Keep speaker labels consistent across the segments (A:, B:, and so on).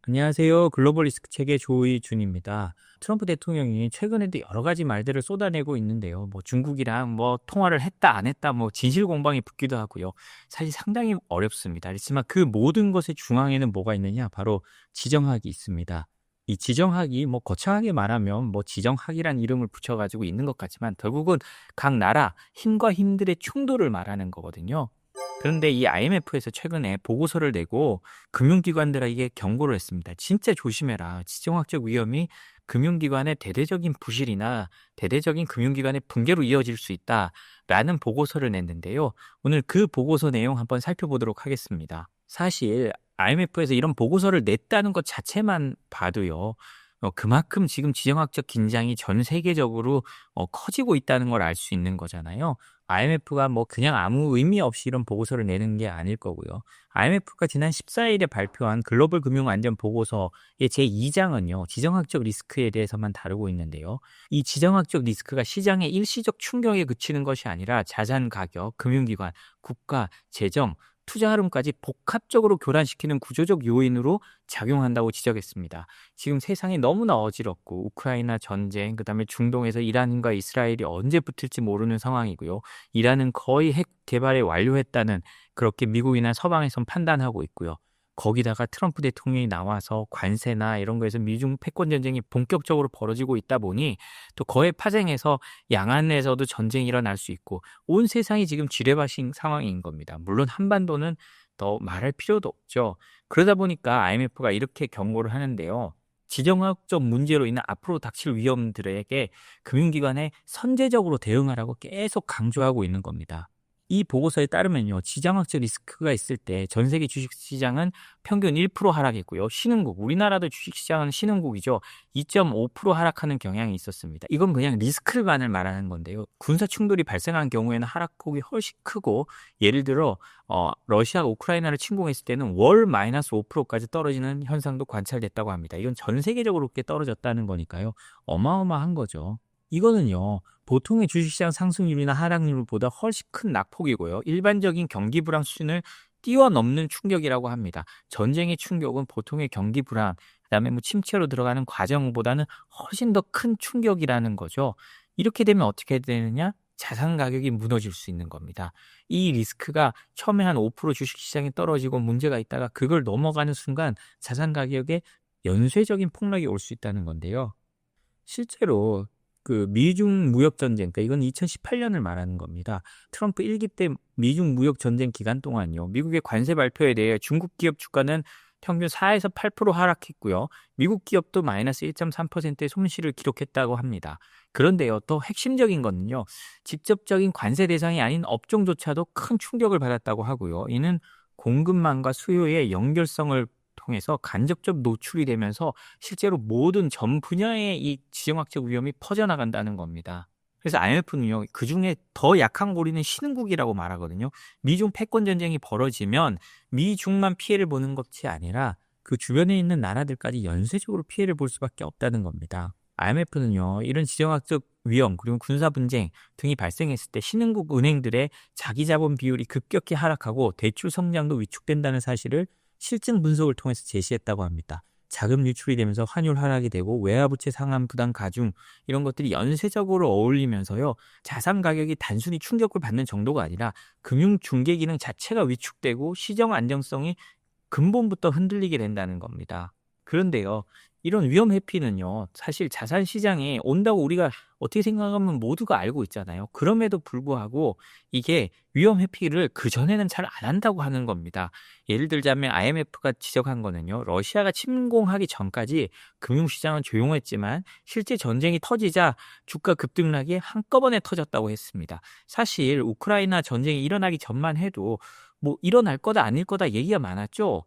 A: 안녕하세요. 글로벌 리스크 책의 조이준입니다. 트럼프 대통령이 최근에도 여러 가지 말들을 쏟아내고 있는데요. 중국이랑 통화를 했다, 안 했다, 진실 공방이 붙기도 하고요. 사실 상당히 어렵습니다. 그렇지만 그 모든 것의 중앙에는 뭐가 있느냐? 바로 지정학이 있습니다. 이 지정학이 거창하게 말하면 지정학이란 이름을 붙여가지고 있는 것 같지만 결국은 각 나라 힘과 힘들의 충돌을 말하는 거거든요. 그런데 이 IMF에서 최근에 보고서를 내고 금융기관들에게 경고를 했습니다. 진짜 조심해라. 지정학적 위험이 금융기관의 대대적인 부실이나 대대적인 금융기관의 붕괴로 이어질 수 있다라는 보고서를 냈는데요. 오늘 그 보고서 내용 한번 살펴보도록 하겠습니다. 사실 IMF에서 이런 보고서를 냈다는 것 자체만 봐도요. 그만큼 지금 지정학적 긴장이 전 세계적으로 커지고 있다는 걸 알 수 있는 거잖아요. IMF가 그냥 아무 의미 없이 이런 보고서를 내는 게 아닐 거고요. IMF가 지난 14일에 발표한 글로벌 금융 안전 보고서의 제2장은요. 지정학적 리스크에 대해서만 다루고 있는데요. 이 지정학적 리스크가 시장의 일시적 충격에 그치는 것이 아니라 자산 가격, 금융기관, 국가, 재정, 투자 흐름까지 복합적으로 교란시키는 구조적 요인으로 작용한다고 지적했습니다. 지금 세상이 너무나 어지럽고 우크라이나 전쟁, 그다음에 중동에서 이란과 이스라엘이 언제 붙을지 모르는 상황이고요. 이란은 거의 핵 개발에 완료했다는 그렇게 미국이나 서방에선 판단하고 있고요. 거기다가 트럼프 대통령이 나와서 관세나 이런 거에서 미중 패권 전쟁이 본격적으로 벌어지고 있다 보니 또 그에 파생해서 양안에서도 전쟁이 일어날 수 있고 온 세상이 지금 지뢰밭인 상황인 겁니다. 물론 한반도는 더 말할 필요도 없죠. 그러다 보니까 IMF가 이렇게 경고를 하는데요. 지정학적 문제로 인한 앞으로 닥칠 위험들에게 금융기관에 선제적으로 대응하라고 계속 강조하고 있는 겁니다. 이 보고서에 따르면요. 지정학적 리스크가 있을 때 전 세계 주식시장은 평균 1% 하락했고요. 신흥국, 우리나라도 주식시장은 신흥국이죠. 2.5% 하락하는 경향이 있었습니다. 이건 그냥 리스크만을 말하는 건데요. 군사 충돌이 발생한 경우에는 하락폭이 훨씬 크고 예를 들어 러시아가 우크라이나를 침공했을 때는 월 마이너스 5%까지 떨어지는 현상도 관찰됐다고 합니다. 이건 전 세계적으로 그렇게 떨어졌다는 거니까요. 어마어마한 거죠. 이거는요. 보통의 주식시장 상승률이나 하락률보다 훨씬 큰 낙폭이고요. 일반적인 경기 불황 수준을 뛰어넘는 충격이라고 합니다. 전쟁의 충격은 보통의 경기 불황, 그다음에 침체로 들어가는 과정보다는 훨씬 더 큰 충격이라는 거죠. 이렇게 되면 어떻게 되느냐? 자산 가격이 무너질 수 있는 겁니다. 이 리스크가 처음에 한 5% 주식시장이 떨어지고 문제가 있다가 그걸 넘어가는 순간 자산 가격에 연쇄적인 폭락이 올 수 있다는 건데요. 실제로 그 미중 무역 전쟁, 그러니까 이건 2018년을 말하는 겁니다. 트럼프 1기 때 미중 무역 전쟁 기간 동안요. 미국의 관세 발표에 대해 중국 기업 주가는 평균 4에서 8% 하락했고요. 미국 기업도 마이너스 1.3%의 손실을 기록했다고 합니다. 그런데요, 또 핵심적인 거는요. 직접적인 관세 대상이 아닌 업종조차도 큰 충격을 받았다고 하고요. 이는 공급망과 수요의 연결성을 통해서 간접적 노출이 되면서 실제로 모든 전 분야의 이 지정학적 위험이 퍼져나간다는 겁니다. 그래서 IMF는요, 그중에 더 약한 고리는 신흥국이라고 말하거든요. 미중 패권 전쟁이 벌어지면 미중만 피해를 보는 것이 아니라 그 주변에 있는 나라들까지 연쇄적으로 피해를 볼 수밖에 없다는 겁니다. IMF는요, 이런 지정학적 위험 그리고 군사 분쟁 등이 발생했을 때 신흥국 은행들의 자기 자본 비율이 급격히 하락하고 대출 성장도 위축된다는 사실을 실증 분석을 통해서 제시했다고 합니다. 자금 유출이 되면서 환율 하락이 되고 외화부채 상환 부담 가중 이런 것들이 연쇄적으로 어울리면서요. 자산 가격이 단순히 충격을 받는 정도가 아니라 금융 중개 기능 자체가 위축되고 시장 안정성이 근본부터 흔들리게 된다는 겁니다. 그런데요. 이런 위험 회피는요. 사실 자산 시장에 온다고 우리가 어떻게 생각하면 모두가 알고 있잖아요. 그럼에도 불구하고 이게 위험 회피를 그전에는 잘 안 한다고 하는 겁니다. 예를 들자면 IMF가 지적한 거는요. 러시아가 침공하기 전까지 금융시장은 조용했지만 실제 전쟁이 터지자 주가 급등락이 한꺼번에 터졌다고 했습니다. 사실 우크라이나 전쟁이 일어나기 전만 해도 일어날 거다 아닐 거다 얘기가 많았죠.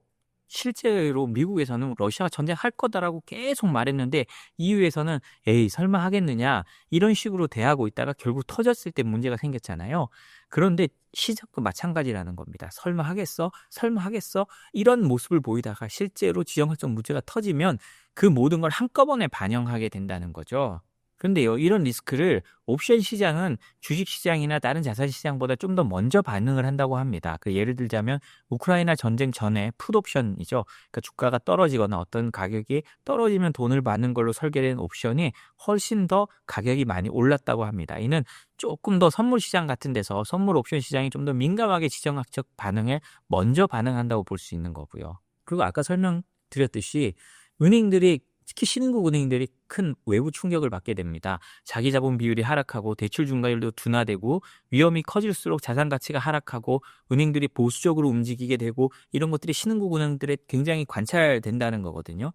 A: 실제로 미국에서는 러시아가 전쟁할 거다라고 계속 말했는데 EU에서는 에이 설마 하겠느냐 이런 식으로 대하고 있다가 결국 터졌을 때 문제가 생겼잖아요. 그런데 시작도 마찬가지라는 겁니다. 설마 하겠어? 설마 하겠어? 이런 모습을 보이다가 실제로 지정학적 문제가 터지면 그 모든 걸 한꺼번에 반영하게 된다는 거죠. 그런데요, 이런 리스크를 옵션 시장은 주식 시장이나 다른 자산 시장보다 좀 더 먼저 반응을 한다고 합니다. 예를 들자면 우크라이나 전쟁 전에 풋옵션이죠. 그러니까 주가가 떨어지거나 어떤 가격이 떨어지면 돈을 받는 걸로 설계된 옵션이 훨씬 더 가격이 많이 올랐다고 합니다. 이는 조금 더 선물 시장 같은 데서 선물 옵션 시장이 좀 더 민감하게 지정학적 반응에 먼저 반응한다고 볼 수 있는 거고요. 그리고 아까 설명드렸듯이 은행들이, 특히 신흥국 은행들이 큰 외부 충격을 받게 됩니다. 자기 자본 비율이 하락하고 대출 중과율도 둔화되고 위험이 커질수록 자산 가치가 하락하고 은행들이 보수적으로 움직이게 되고, 이런 것들이 신흥국 은행들에 굉장히 관찰된다는 거거든요.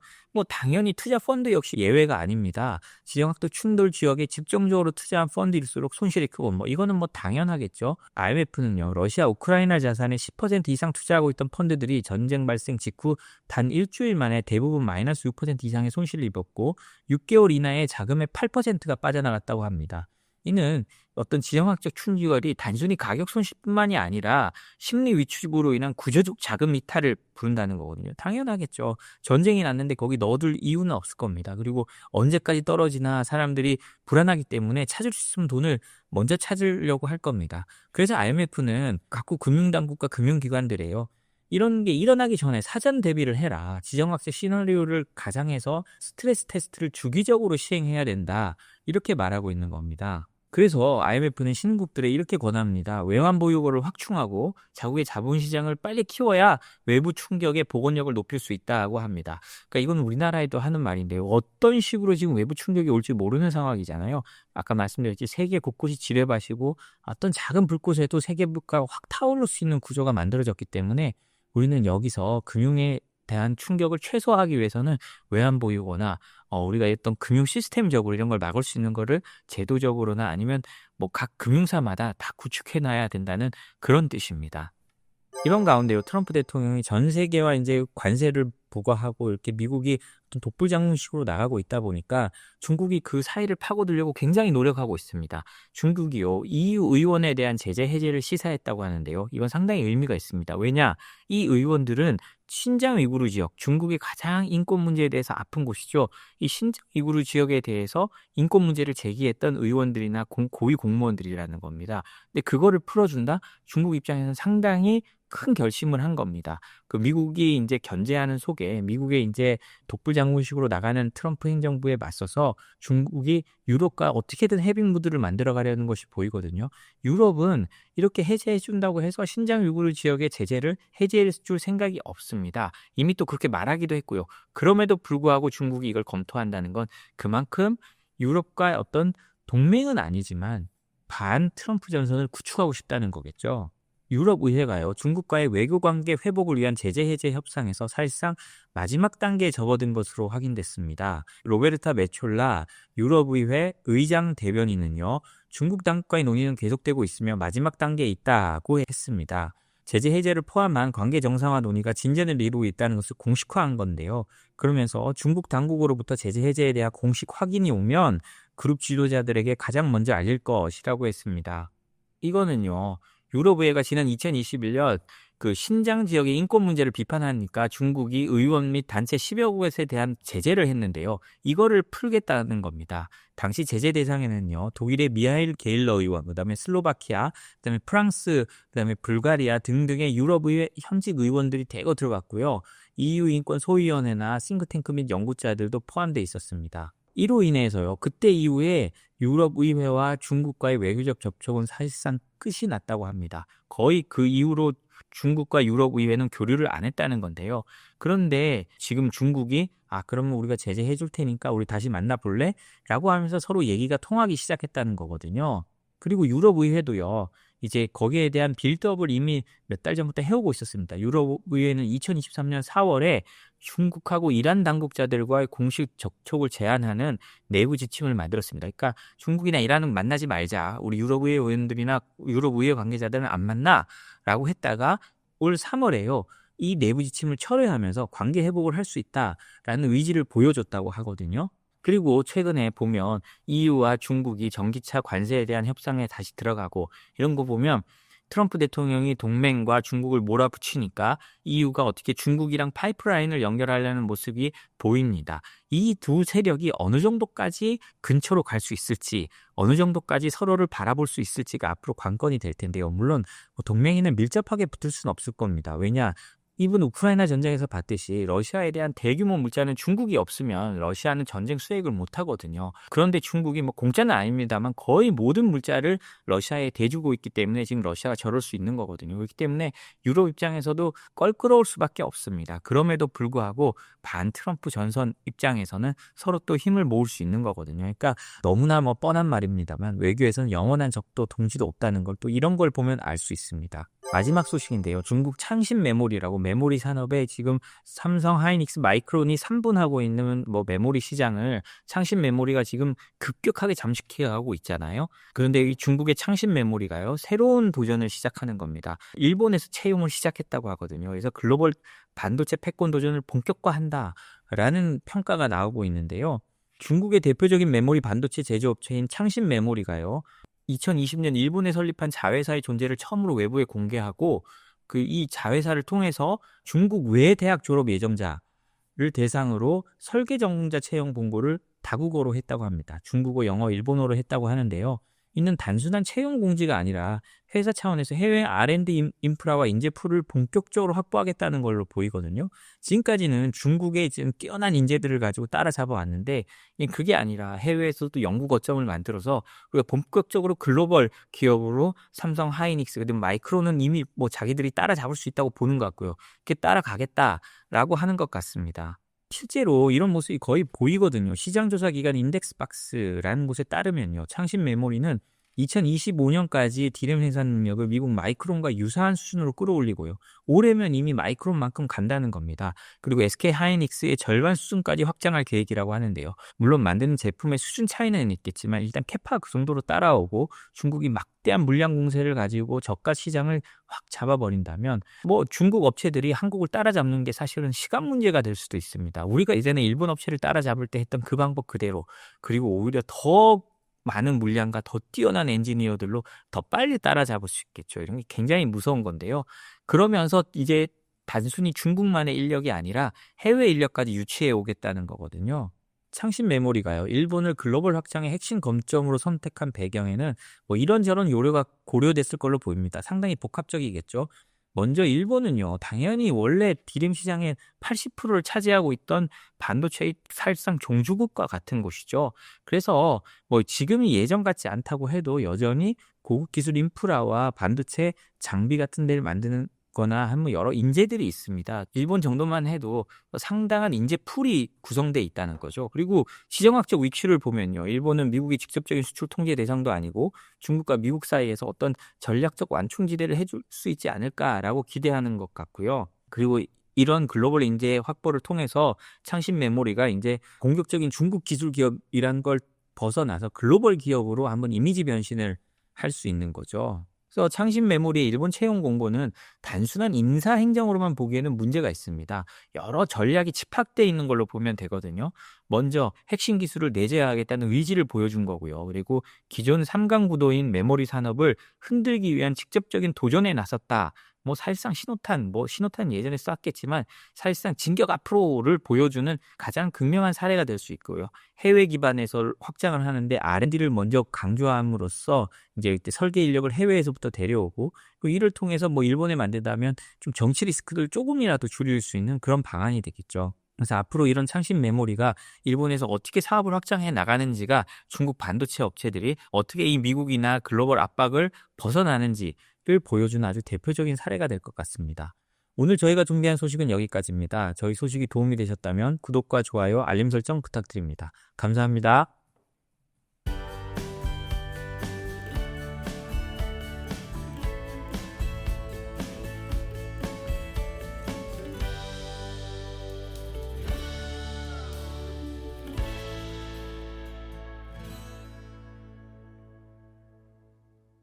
A: 당연히 투자 펀드 역시 예외가 아닙니다. 지정학적 충돌 지역에 집중적으로 투자한 펀드일수록 손실이 크고 이거는 당연하겠죠. IMF는요, 러시아 우크라이나 자산의 10% 이상 투자하고 있던 펀드들이 전쟁 발생 직후 단 일주일 만에 대부분 마이너스 6% 이상의 손실을 입었고 6개월 이내에 자금의 8%가 빠져나갔다고 합니다. 이는 어떤 지정학적 충격이 단순히 가격 손실뿐만이 아니라 심리 위축으로 인한 구조적 자금 이탈을 부른다는 거거든요. 당연하겠죠. 전쟁이 났는데 거기 넣어둘 이유는 없을 겁니다. 그리고 언제까지 떨어지나 사람들이 불안하기 때문에 찾을 수 있으면 돈을 먼저 찾으려고 할 겁니다. 그래서 IMF는 각국 금융당국과 금융기관들에요, 이런 게 일어나기 전에 사전 대비를 해라. 지정학적 시나리오를 가상해서 스트레스 테스트를 주기적으로 시행해야 된다. 이렇게 말하고 있는 겁니다. 그래서 IMF는 신흥국들에 이렇게 권합니다. 외환 보유고를 확충하고 자국의 자본시장을 빨리 키워야 외부 충격의 복원력을 높일 수 있다고 합니다. 그러니까 이건 우리나라에도 하는 말인데요. 어떤 식으로 지금 외부 충격이 올지 모르는 상황이잖아요. 아까 말씀드렸지, 세계 곳곳이 지뢰밭이고 어떤 작은 불꽃에도 세계 물가가 확 타오를 수 있는 구조가 만들어졌기 때문에 우리는 여기서 금융에 대한 충격을 최소화하기 위해서는 외환 보유고나 우리가 했던 금융 시스템적으로 이런 걸 막을 수 있는 거를 제도적으로나 아니면 각 금융사마다 다 구축해놔야 된다는 그런 뜻입니다. 이런 가운데요, 트럼프 대통령이 전 세계와 이제 관세를 부과하고 이렇게 미국이 어떤 독불장군식으로 나가고 있다 보니까 중국이 그 사이를 파고들려고 굉장히 노력하고 있습니다. 중국이요, EU 의원에 대한 제재 해제를 시사했다고 하는데요, 이건 상당히 의미가 있습니다. 왜냐, 이 의원들은 신장 위구르 지역, 중국이 가장 인권 문제에 대해서 아픈 곳이죠. 이 신장 위구르 지역에 대해서 인권 문제를 제기했던 의원들이나 고위 공무원들이라는 겁니다. 근데 그거를 풀어준다? 중국 입장에서는 상당히 큰 결심을 한 겁니다. 미국이 이제 견제하는 속에 미국의 이제 독불장군식으로 나가는 트럼프 행정부에 맞서서 중국이 유럽과 어떻게든 해빙 무드를 만들어 가려는 것이 보이거든요. 유럽은 이렇게 해제해 준다고 해서 신장 위구르 지역의 제재를 해제해 줄 생각이 없습니다. 이미 또 그렇게 말하기도 했고요. 그럼에도 불구하고 중국이 이걸 검토한다는 건 그만큼 유럽과 어떤 동맹은 아니지만 반 트럼프 전선을 구축하고 싶다는 거겠죠. 유럽의회가요, 중국과의 외교관계 회복을 위한 제재 해제 협상에서 사실상 마지막 단계에 접어든 것으로 확인됐습니다. 로베르타 메촐라 유럽의회 의장 대변인은요, 중국 당국과의 논의는 계속되고 있으며 마지막 단계에 있다고 했습니다. 제재 해제를 포함한 관계 정상화 논의가 진전을 이루고 있다는 것을 공식화한 건데요. 그러면서 중국 당국으로부터 제재 해제에 대한 공식 확인이 오면 그룹 지도자들에게 가장 먼저 알릴 것이라고 했습니다. 이거는요, 유럽의회가 지난 2021년 신장 지역의 인권 문제를 비판하니까 중국이 의원 및 단체 10여 곳에 대한 제재를 했는데요. 이거를 풀겠다는 겁니다. 당시 제재 대상에는요, 독일의 미하일 게일러 의원, 그다음에 슬로바키아, 그다음에 프랑스, 그다음에 불가리아 등등의 유럽의회 현직 의원들이 대거 들어갔고요. EU 인권 소위원회나 싱크탱크 및 연구자들도 포함되어 있었습니다. 이로 인해서요, 그때 이후에 유럽의회와 중국과의 외교적 접촉은 사실상 끝이 났다고 합니다. 거의 그 이후로 중국과 유럽의회는 교류를 안 했다는 건데요. 그런데 지금 중국이 그러면 우리가 제재해 줄 테니까 우리 다시 만나볼래? 라고 하면서 서로 얘기가 통하기 시작했다는 거거든요. 그리고 유럽의회도요, 이제 거기에 대한 빌드업을 이미 몇 달 전부터 해오고 있었습니다. 유럽의회는 2023년 4월에 중국하고 이란 당국자들과의 공식 접촉을 제한하는 내부 지침을 만들었습니다. 그러니까 중국이나 이란은 만나지 말자, 우리 유럽의회 의원들이나 유럽의회 관계자들은 안 만나 라고 했다가 올 3월에요, 이 내부 지침을 철회하면서 관계 회복을 할 수 있다라는 의지를 보여줬다고 하거든요. 그리고 최근에 보면 EU와 중국이 전기차 관세에 대한 협상에 다시 들어가고 이런 거 보면 트럼프 대통령이 동맹과 중국을 몰아붙이니까 EU가 어떻게 중국이랑 파이프라인을 연결하려는 모습이 보입니다. 이 두 세력이 어느 정도까지 근처로 갈 수 있을지, 어느 정도까지 서로를 바라볼 수 있을지가 앞으로 관건이 될 텐데요. 물론 동맹이는 밀접하게 붙을 수는 없을 겁니다. 왜냐? 이번 우크라이나 전쟁에서 봤듯이 러시아에 대한 대규모 물자는 중국이 없으면 러시아는 전쟁 수행을 못 하거든요. 그런데 중국이 뭐 공짜는 아닙니다만 거의 모든 물자를 러시아에 대주고 있기 때문에 지금 러시아가 저럴 수 있는 거거든요. 그렇기 때문에 유럽 입장에서도 껄끄러울 수밖에 없습니다. 그럼에도 불구하고 반 트럼프 전선 입장에서는 서로 또 힘을 모을 수 있는 거거든요. 그러니까 너무나 뭐 뻔한 말입니다만 외교에서는 영원한 적도 동지도 없다는 걸 또 이런 걸 보면 알 수 있습니다. 마지막 소식인데요. 중국 창신 메모리라고 메모리 산업에 지금 삼성, 하이닉스, 마이크론이 3분하고 있는 뭐 메모리 시장을 창신 메모리가 지금 급격하게 잠식해가고 있잖아요. 그런데 이 중국의 창신 메모리가요, 새로운 도전을 시작하는 겁니다. 일본에서 채용을 시작했다고 하거든요. 그래서 글로벌 반도체 패권 도전을 본격화한다라는 평가가 나오고 있는데요. 중국의 대표적인 메모리 반도체 제조업체인 창신 메모리가요, 2020년 일본에 설립한 자회사의 존재를 처음으로 외부에 공개하고 이 자회사를 통해서 중국 외 대학 졸업 예정자를 대상으로 설계 전공자 채용 공고를 다국어로 했다고 합니다. 중국어, 영어, 일본어로 했다고 하는데요. 이는 단순한 채용 공지가 아니라 회사 차원에서 해외 R&D 인프라와 인재풀을 본격적으로 확보하겠다는 걸로 보이거든요. 지금까지는 중국의 지금 뛰어난 인재들을 가지고 따라잡아 왔는데 그게 아니라 해외에서도 연구 거점을 만들어서 우리가 본격적으로 글로벌 기업으로 삼성, 하이닉스, 그리고 마이크론은 이미 뭐 자기들이 따라잡을 수 있다고 보는 것 같고요. 이렇게 따라가겠다라고 하는 것 같습니다. 실제로 이런 모습이 거의 보이거든요. 시장조사기관 인덱스박스라는 곳에 따르면요, 창신 메모리는 2025년까지 디램 생산 능력을 미국 마이크론과 유사한 수준으로 끌어올리고요. 올해면 이미 마이크론만큼 간다는 겁니다. 그리고 SK 하이닉스의 절반 수준까지 확장할 계획이라고 하는데요. 물론 만드는 제품의 수준 차이는 있겠지만 일단 캐파 그 정도로 따라오고 중국이 막대한 물량 공세를 가지고 저가 시장을 확 잡아버린다면 뭐 중국 업체들이 한국을 따라잡는 게 사실은 시간 문제가 될 수도 있습니다. 우리가 예전에 일본 업체를 따라잡을 때 했던 그 방법 그대로, 그리고 오히려 더 많은 물량과 더 뛰어난 엔지니어들로 더 빨리 따라잡을 수 있겠죠. 이런 게 굉장히 무서운 건데요. 그러면서 이제 단순히 중국만의 인력이 아니라 해외 인력까지 유치해 오겠다는 거거든요. 창신 메모리가요, 일본을 글로벌 확장의 핵심 검점으로 선택한 배경에는 뭐 이런저런 요소가 고려됐을 걸로 보입니다. 상당히 복합적이겠죠. 먼저 일본은요, 당연히 원래 디램 시장의 80%를 차지하고 있던 반도체의 사실상 종주국과 같은 곳이죠. 그래서 뭐 지금이 예전 같지 않다고 해도 여전히 고급 기술 인프라와 반도체 장비 같은 데를 만드는 거나 한 여러 인재들이 있습니다. 일본 정도만 해도 상당한 인재 풀이 구성돼 있다는 거죠. 그리고 시정학적 위치를 보면요, 일본은 미국의 직접적인 수출 통제 대상도 아니고 중국과 미국 사이에서 어떤 전략적 완충지대를 해줄 수 있지 않을까라고 기대하는 것 같고요. 그리고 이런 글로벌 인재 확보를 통해서 창신 메모리가 이제 공격적인 중국 기술 기업이란 걸 벗어나서 글로벌 기업으로 한번 이미지 변신을 할 수 있는 거죠. 그래서 창신 메모리의 일본 채용 공고는 단순한 인사 행정으로만 보기에는 문제가 있습니다. 여러 전략이 집합되어 있는 걸로 보면 되거든요. 먼저 핵심 기술을 내재하겠다는 의지를 보여준 거고요. 그리고 기존 3강 구도인 메모리 산업을 흔들기 위한 직접적인 도전에 나섰다. 뭐 사실상 신호탄 예전에 쐈겠지만 사실상 진격 앞으로를 보여주는 가장 극명한 사례가 될 수 있고요. 해외 기반에서 확장을 하는데 R&D를 먼저 강조함으로써 이제 이때 설계 인력을 해외에서부터 데려오고, 이를 통해서 뭐 일본에 만든다면 좀 정치 리스크를 조금이라도 줄일 수 있는 그런 방안이 되겠죠. 그래서 앞으로 이런 창신 메모리가 일본에서 어떻게 사업을 확장해 나가는지가 중국 반도체 업체들이 어떻게 이 미국이나 글로벌 압박을 벗어나는지를 보여주는 아주 대표적인 사례가 될 것 같습니다. 오늘 저희가 준비한 소식은 여기까지입니다. 저희 소식이 도움이 되셨다면 구독과 좋아요, 알림 설정 부탁드립니다. 감사합니다.